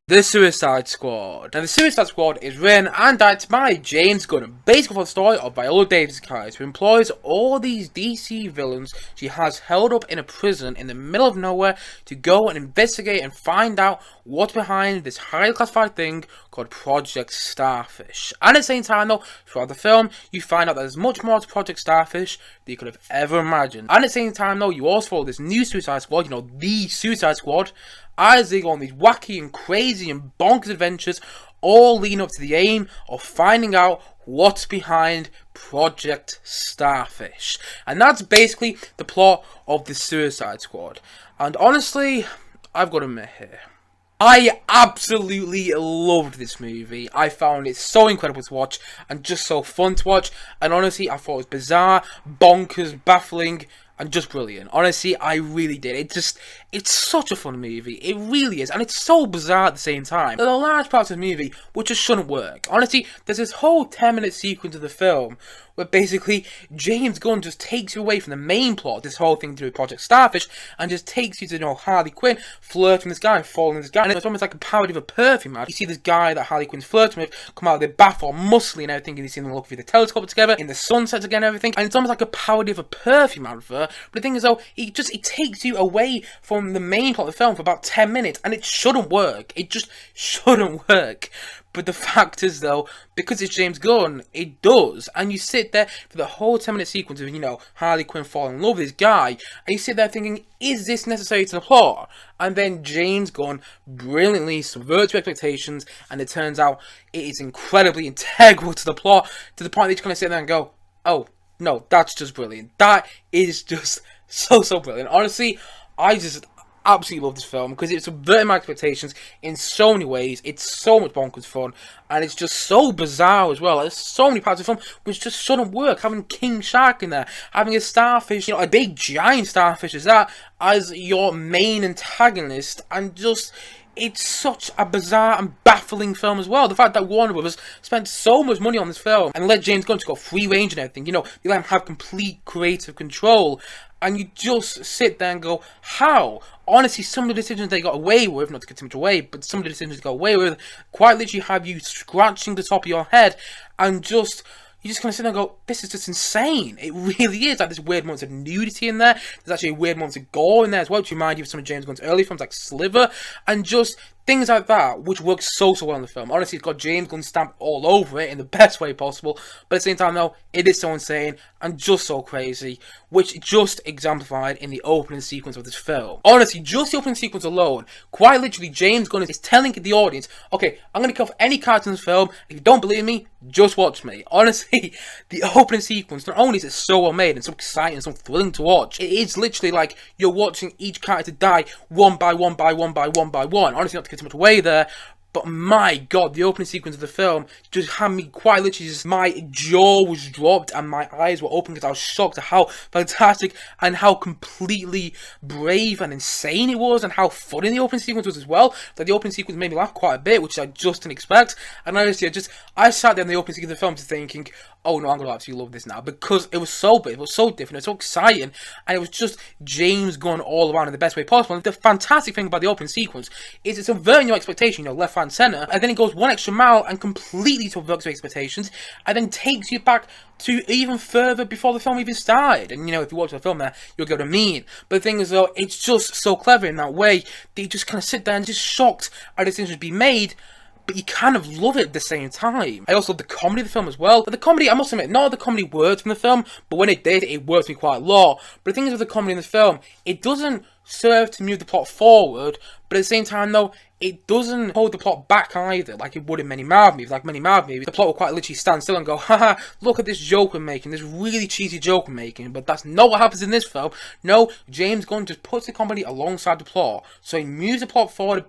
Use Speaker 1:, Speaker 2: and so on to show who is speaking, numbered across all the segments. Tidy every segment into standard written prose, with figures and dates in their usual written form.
Speaker 1: The Suicide Squad. Now, The Suicide Squad is written and directed by James Gunn, based off the story of Viola Davis' character, who employs all these DC villains she has held up in a prison in the middle of nowhere to go and investigate and find out what's behind this highly classified thing called Project Starfish. And at the same time, though, throughout the film, you find out that there's much more to Project Starfish than you could have ever imagined. And at the same time, though, you also follow this new Suicide Squad, the Suicide Squad, as they go on these wacky and crazy and bonkers adventures, all leading up to the aim of finding out what's behind Project Starfish. And that's basically the plot of the Suicide Squad. And honestly, I've got to admit here, I absolutely loved this movie. I found it so incredible to watch and just so fun to watch. And honestly, I thought it was bizarre, bonkers, baffling, and just brilliant. Honestly, I really did. It's such a fun movie. It really is. And it's so bizarre at the same time. There are large parts of the movie which just shouldn't work. Honestly, there's this whole 10-minute sequence of the film where basically James Gunn just takes you away from the main plot, this whole thing to do with Project Starfish, and just takes you to, Harley Quinn flirting with this guy and falling with this guy. And it's almost like a parody of a perfume ad. You see this guy that Harley Quinn's flirting with come out of their bath all muscly and everything, and you see them look through the telescope together in the sunsets again and everything. And it's almost like a parody of a perfume advert. But the thing is, though, it takes you away from the main plot of the film for about 10 minutes, and it shouldn't work. It just shouldn't work. But the fact is, though, because it's James Gunn, it does. And you sit there for the whole 10-minute sequence of, Harley Quinn falling in love with this guy, and you sit there thinking, is this necessary to the plot? And then James Gunn brilliantly subverts your expectations, and it turns out it is incredibly integral to the plot, to the point that you kind of sit there and go, oh, no, that's just brilliant. That is just so brilliant. Honestly, I just absolutely love this film because it's subverting my expectations in so many ways. It's so much bonkers fun, and it's just so bizarre as well. There's so many parts of the film which just shouldn't work. Having King Shark in there, having a starfish, a big giant starfish as your main antagonist, and just, it's such a bizarre and baffling film as well. The fact that Warner Brothers spent so much money on this film and let James Gunn go free range and everything, they let him have complete creative control, and you just sit there and go, how? Honestly, some of the decisions they got away with, not to get too much away, but some of the decisions they got away with quite literally have you scratching the top of your head, and you just kind of sit there and go, this is just insane. It really is. Like, there's weird moments of nudity in there. There's actually weird moments of gore in there as well, to remind you of some of James Gunn's early films like Sliver, and just things like that, which work so well in the film. Honestly, it's got James Gunn stamped all over it in the best way possible, but at the same time, though, it is so insane and just so crazy, which just exemplified in the opening sequence of this film. Honestly, just the opening sequence alone, quite literally, James Gunn is telling the audience, okay, I'm going to kill any character in this film. If you don't believe me, just watch me. Honestly, the opening sequence, not only is it so well made and so exciting and so thrilling to watch, it is literally like you're watching each character die one by one by one by one by one. Honestly, not to get too much away there, but my god, the opening sequence of the film just had me quite literally my jaw was dropped and my eyes were open because I was shocked at how fantastic and how completely brave and insane it was, and how funny the opening sequence was as well. Like, the opening sequence made me laugh quite a bit, which I just didn't expect. And honestly, I sat there in the opening sequence of the film just thinking, oh no, I'm going to absolutely love this now, because it was so big, it was so different, it was so exciting, and it was just James Gunn all around in the best way possible. And the fantastic thing about the opening sequence is it's subverting your expectation, left, right, and centre, and then it goes one extra mile and completely subverts your expectations, and then takes you back to even further before the film even started. And if you watch the film there, you'll get what I mean. But the thing is, though, it's just so clever in that way that you just kind of sit there and just shocked at decisions being made, but you kind of love it at the same time. I also love the comedy of the film as well. But the comedy, I must admit, not all the comedy worked from the film, but when it did, it worked me quite a lot. But the thing is with the comedy in the film, it doesn't serve to move the plot forward, but at the same time, though, it doesn't hold the plot back either, like it would in many Marvel movies. Like many Marvel movies, the plot will quite literally stand still and go, haha, look at this joke we're making, this really cheesy joke we're making. But that's not what happens in this film. No, James Gunn just puts the comedy alongside the plot, so he moves the plot forward,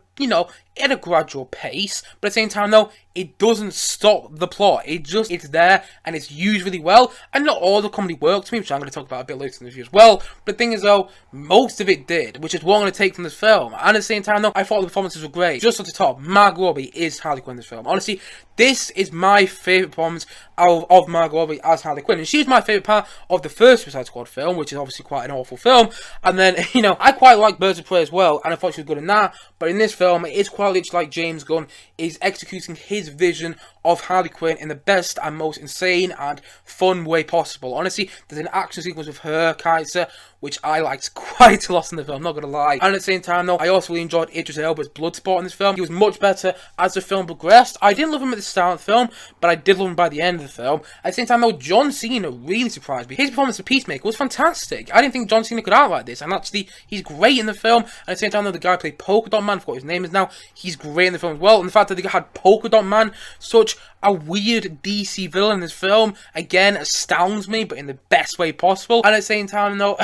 Speaker 1: at a gradual pace, but at the same time, though, it doesn't stop the plot. It's there, and it's used really well, and not all the comedy works for me, which I'm going to talk about a bit later in the review as well. But the thing is, though, most of it did. did, which is what I'm going to take from this film. And at the same time, though, I thought the performances were great. Just at the top, Margot Robbie is Harley Quinn in this film. Honestly, this is my favourite performance of Margot Robbie as Harley Quinn. And she's my favourite part of the first Suicide Squad film, which is obviously quite an awful film. And then, you know, I quite like Birds of Prey as well, and I thought she was good in that. But in this film, it is quite literally like James Gunn is executing his vision of Harley Quinn in the best and most insane and fun way possible. Honestly, there's an action sequence with her character which I liked quite a lot in the film, not gonna lie. And at the same time though, I also really enjoyed Idris Elba's Bloodsport in this film. He was much better as the film progressed. I didn't love him at the start of the film, but I did love him by the end of the film. At the same time though, John Cena really surprised me. His performance of Peacemaker was fantastic. I didn't think John Cena could act like this, and actually, he's great in the film. At the same time though, the guy who played Polka Dot Man, I forgot what his name is now, he's great in the film as well. And the fact that they had Polka Dot Man, such a weird DC villain in this film, again, astounds me, but in the best way possible. And at the same time though,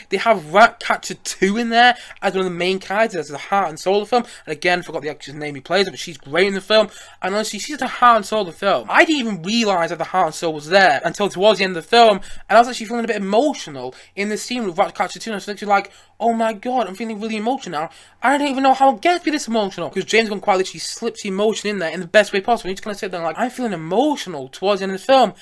Speaker 1: they have Ratcatcher 2 in there as one of the main characters, as the heart and soul of the film. And again, I forgot the actress name he plays, but she's great in the film. And honestly, she's the heart and soul of the film. I didn't even realise that the heart and soul was there until towards the end of the film, and I was actually feeling a bit emotional in the scene with Ratcatcher 2, and I was literally like, oh my god, I'm feeling really emotional now. I don't even know how it gets to be this emotional. Because James Gunn quite literally slips the emotion in there in the best way possible. You just kind of sit there and like, I'm feeling emotional towards the end of the film.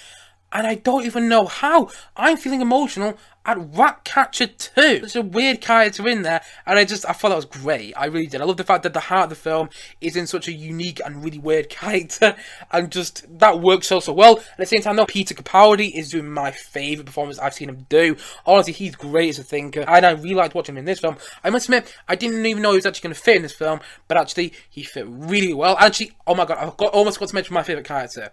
Speaker 1: And I don't even know how. I'm feeling emotional at Ratcatcher 2. There's a weird character in there, and I thought that was great. I really did. I love the fact that the heart of the film is in such a unique and really weird character, and just, that works so well. At the same time though, Peter Capaldi is doing my favourite performance I've seen him do. Honestly, he's great as a thinker, and I really liked watching him in this film. I must admit, I didn't even know he was actually going to fit in this film, but actually, he fit really well. Actually, oh my god, almost got to mention my favourite character.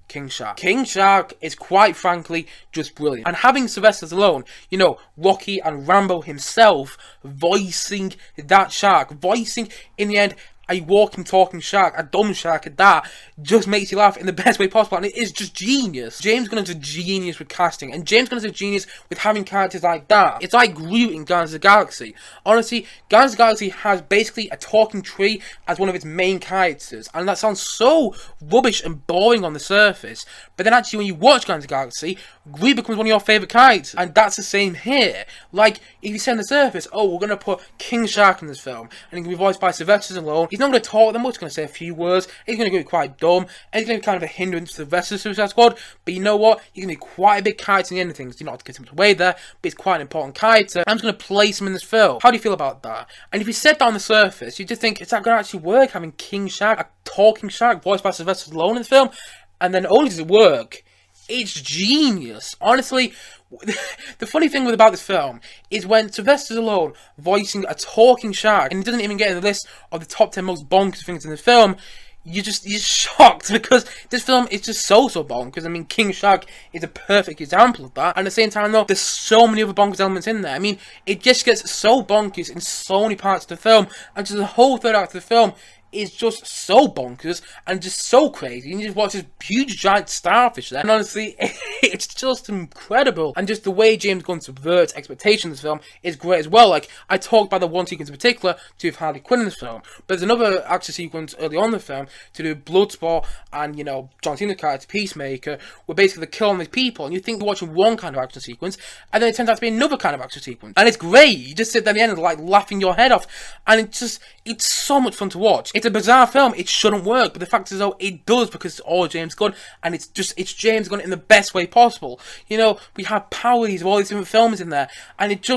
Speaker 1: King Shark. King Shark is quite frankly just brilliant. And having Sylvester Stallone, you know, Rocky and Rambo himself voicing that shark, voicing in the end a walking, talking shark, a dumb shark at that, just makes you laugh in the best way possible, and it is just genius. James Gunn is a genius with casting, and James Gunn is a genius with having characters like that. It's like Groot in Guardians of the Galaxy. Honestly, Guardians of the Galaxy has basically a talking tree as one of its main characters, and that sounds so rubbish and boring on the surface, but then actually when you watch Guardians of the Galaxy, Groot becomes one of your favourite characters, and that's the same here. Like, if you say on the surface, oh, we're going to put King Shark in this film, and he's going to be voiced by Sylvester Stallone, he's not going to talk that much, he's going to say a few words, he's going to go quite dumb, and he's going to be kind of a hindrance to the rest of the Suicide Squad, but you know what, he's going to be quite a big character in the end of things. You don't have to get too much away there, but he's quite an important character. I'm just going to place him in this film. How do you feel about that? And if you said that on the surface, you just think, is that going to actually work, having King Shark, a talking shark, voiced by Sylvester Stallone in the film? And then only does it work, it's genius. Honestly, the funny thing about this film is when Sylvester Stallone voicing a talking shark, and he doesn't even get in the list of the top 10 most bonkers things in the film, you're shocked, because this film is just so bonkers. I mean, King Shark is a perfect example of that. And at the same time though, there's so many other bonkers elements in there. I mean, it just gets so bonkers in so many parts of the film, and just the whole third act of the film is just so bonkers and just so crazy. You just watch this huge giant starfish there, and honestly, it's just incredible. And just the way James Gunn subverts expectations in this film is great as well. Like, I talked about the one sequence in particular to have Harley Quinn in this film, but there's another action sequence early on in the film to do Bloodsport and, you know, John Cena's character Peacemaker, where basically they're killing these people, and you think you're watching one kind of action sequence, and then it turns out to be another kind of action sequence, and it's great. You just sit there at the end and like laughing your head off, and it's so much fun to watch. It's a bizarre film, it shouldn't work, but the fact is though, it does, because it's all James Gunn, and it's James Gunn in the best way possible. You know, we have parodies of all these different films in there, and it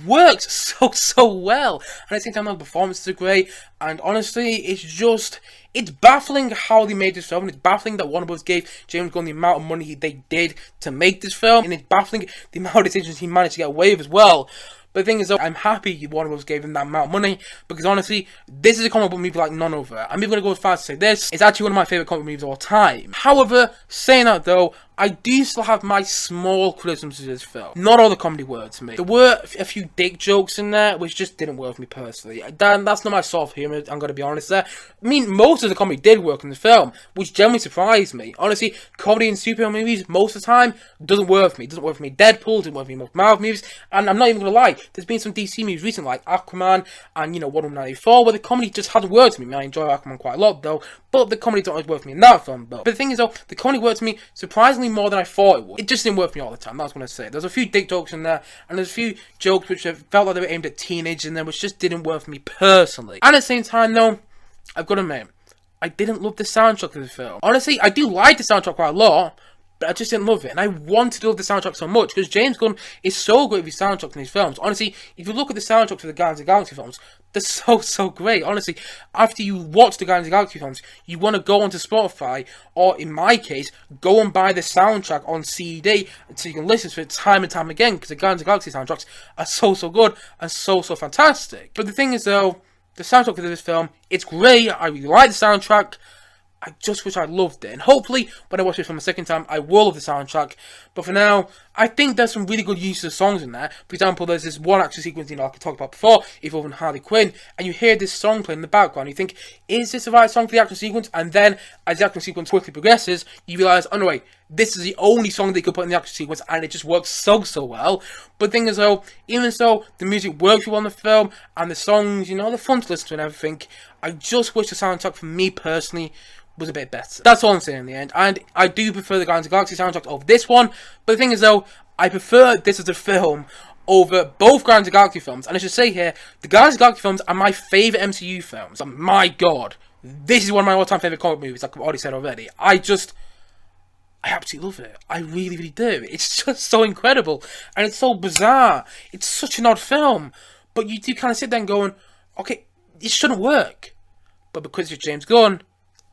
Speaker 1: works so well. And at the same time, the performances are great, and honestly, it's baffling how they made this film, and it's baffling that Warner Bros. Gave James Gunn the amount of money they did to make this film, and it's baffling the amount of decisions he managed to get away with as well. But the thing is though, I'm happy Warner Bros. Gave him that amount of money, because honestly, this is a comic book movie like none other. I'm even going to go as far as to say this, it's actually one of my favourite comic book movies of all time. However, saying that though, I do still have my small criticisms of this film. Not all the comedy worked to me. There were a few dick jokes in there, which just didn't work for me personally. That's not my sort of humour, I'm going to be honest there. I mean, most of the comedy did work in the film, which generally surprised me. Honestly, comedy in superhero movies, most of the time, doesn't work for me. It doesn't work for me Deadpool, doesn't work for me most Marvel movies, and I'm not even going to lie, there's been some DC movies recently, like Aquaman, and, you know, Wonder Woman 94, where the comedy just hasn't worked for me. I mean, I enjoy Aquaman quite a lot, though, but the comedy don't always work for me in that film, though. But the thing is, though, the comedy worked for me surprisingly definitely more than I thought it would. It just didn't work for me all the time, that's what I'm going to say. There's a few dick jokes in there, and there's a few jokes which felt like they were aimed at teenagers in there, which just didn't work for me personally. And at the same time though, I've got to admit, I didn't love the soundtrack of the film. Honestly, I do like the soundtrack quite a lot, but I just didn't love it. And I wanted to love the soundtrack so much, because James Gunn is so great with his soundtrack in his films. Honestly, if you look at the soundtracks for the Guardians of the Galaxy films, they're so great. Honestly, after you watch the Guardians of the Galaxy films, you want to go onto Spotify, or in my case, go and buy the soundtrack on CD, so you can listen to it time and time again, because the Guardians of the Galaxy soundtracks are so good, and so fantastic. But the thing is though, the soundtrack for this film, it's great, I really like the soundtrack, I just wish I loved it. And hopefully, when I watch this film a second time, I will love the soundtrack. But for now, I think there's some really good uses of songs in there. For example, there's this one action sequence, like I talked about before, involving Harley Quinn, and you hear this song playing in the background. You think, is this the right song for the action sequence? And then, as the action sequence quickly progresses, you realise, oh no wait, this is the only song they could put in the action sequence, and it just works so well. But the thing is though, even so, the music works well in the film, and the songs, you know, they're fun to listen to and everything. I just wish the soundtrack, for me personally, was a bit better. That's all I'm saying in the end. And I do prefer the Guardians of the Galaxy soundtrack over this one. But the thing is though, I prefer this as a film over both Guardians of the Galaxy films. And I should say here, the Guardians of the Galaxy films are my favourite MCU films. And my god, this is one of my all-time favourite comic movies, like I've already said already. I absolutely love it. I really do. It's just so incredible. And it's so bizarre. It's such an odd film. But you do kind of sit there and going, okay, it shouldn't work. But because it's James Gunn,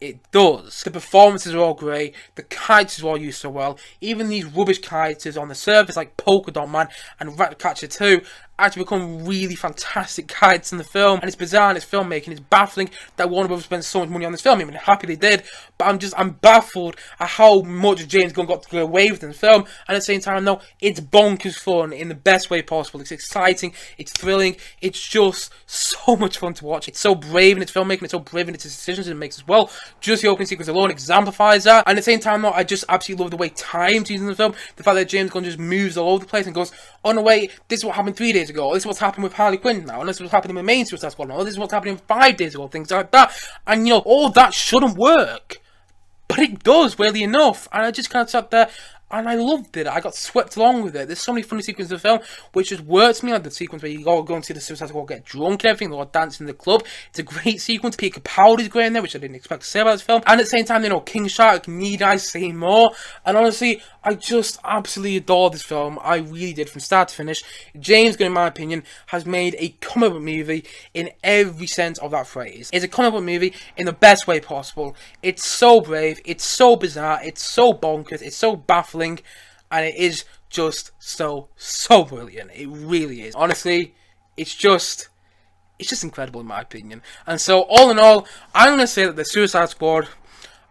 Speaker 1: it does. The performances are all great. The characters are all used so well. Even these rubbish characters on the surface, like Polka Dot Man and Ratcatcher 2, actually become really fantastic characters in the film. And it's bizarre in its filmmaking. It's baffling that Warner Bros. Spent so much money on this film. I mean, happy they did. But I'm baffled at how much James Gunn got to go away with in the film. And at the same time, though, it's bonkers fun in the best way possible. It's exciting. It's thrilling. It's just so much fun to watch. It's so brave in its filmmaking. It's so brave in its decisions it makes as well. Just the opening sequence alone exemplifies that. And at the same time, though, I just absolutely love the way time's used in the film. The fact that James Gunn just moves all over the place and goes, oh no wait, this is what happened 3 days ago, or this is what's happened with Harley Quinn now, and this is what's happening with main Suicide Squad now, or this is what's happening 5 days ago, things like that. And you know, all that shouldn't work, but it does, weirdly enough. And I just kind of sat there and I loved it. I got swept along with it. There's so many funny sequences in the film which just works to me, like the sequence where you go and see the Suicide Squad get drunk and everything, they're all dancing in the club. It's a great sequence. Peter Capaldi's great in there, which I didn't expect to say about this film. And at the same time, you know, King Shark, need I say more? And honestly, I just absolutely adore this film. I really did, from start to finish. James Gunn, in my opinion, has made a comic book movie in every sense of that phrase. It's a comic book movie in the best way possible. It's so brave, it's so bizarre, it's so bonkers, it's so baffling, and it is just so brilliant. It really is. Honestly, it's just incredible in my opinion. And so, all in all, I'm going to say that the Suicide Squad,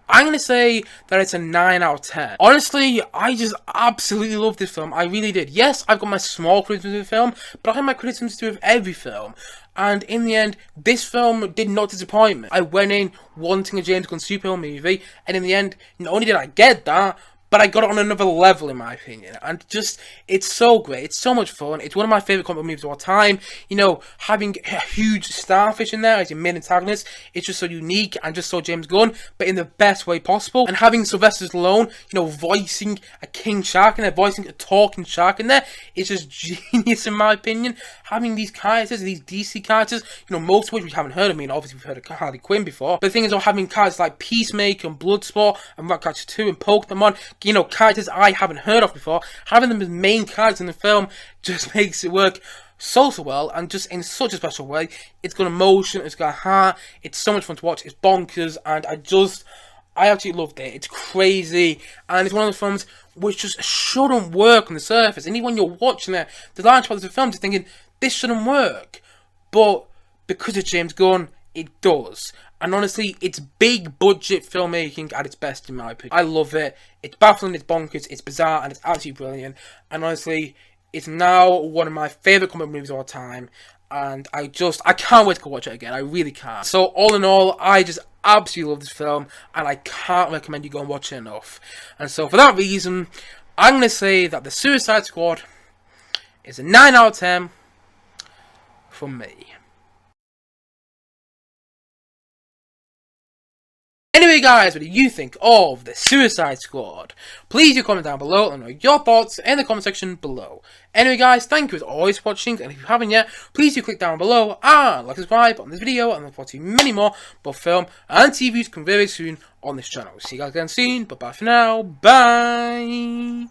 Speaker 1: I'm going to say that it's a 9 out of 10. Honestly, I just absolutely love this film. I really did. Yes, I've got my small criticisms of the film, but I have my criticisms to do with every film. And in the end, this film did not disappoint me. I went in wanting a James Gunn superhero movie, and in the end, not only did I get that, but I got it on another level, in my opinion. And just, it's so great. It's so much fun. It's one of my favourite comic book movies of all time. You know, having a huge starfish in there as your main antagonist, it's just so unique and just so James Gunn, but in the best way possible. And having Sylvester Stallone, you know, voicing a king shark in there, voicing a talking shark in there, it's just genius, in my opinion. Having these characters, these DC characters, you know, most of which we haven't heard of. I mean, obviously we've heard of Harley Quinn before. But the thing is, having characters like Peacemaker and Bloodsport and Ratcatcher 2 and Pokemon, you know, characters I haven't heard of before, having them as main characters in the film just makes it work so well, and just in such a special way. It's got emotion, it's got heart, it's so much fun to watch, it's bonkers, and I actually loved it. It's crazy, and it's one of the films which just shouldn't work on the surface. And even when you're watching it, the large parts of the film, you're thinking, this shouldn't work. But because of James Gunn, it does. And honestly, it's big budget filmmaking at its best, in my opinion. I love it. It's baffling, it's bonkers, it's bizarre, and it's absolutely brilliant. And honestly, it's now one of my favourite comic movies of all time. And I can't wait to go watch it again. I really can't. So all in all, I just absolutely love this film, and I can't recommend you go and watch it enough. And so for that reason, I'm going to say that the Suicide Squad is a 9 out of 10 from me. Anyway guys, what do you think of the Suicide Squad? Please do comment down below and let me know your thoughts in the comment section below. Anyway guys, thank you as always for watching, and if you haven't yet, please do click down below and like and subscribe on this video, and look forward to many more both film and TV reviews come very soon on this channel. See you guys again soon, but bye for now, bye!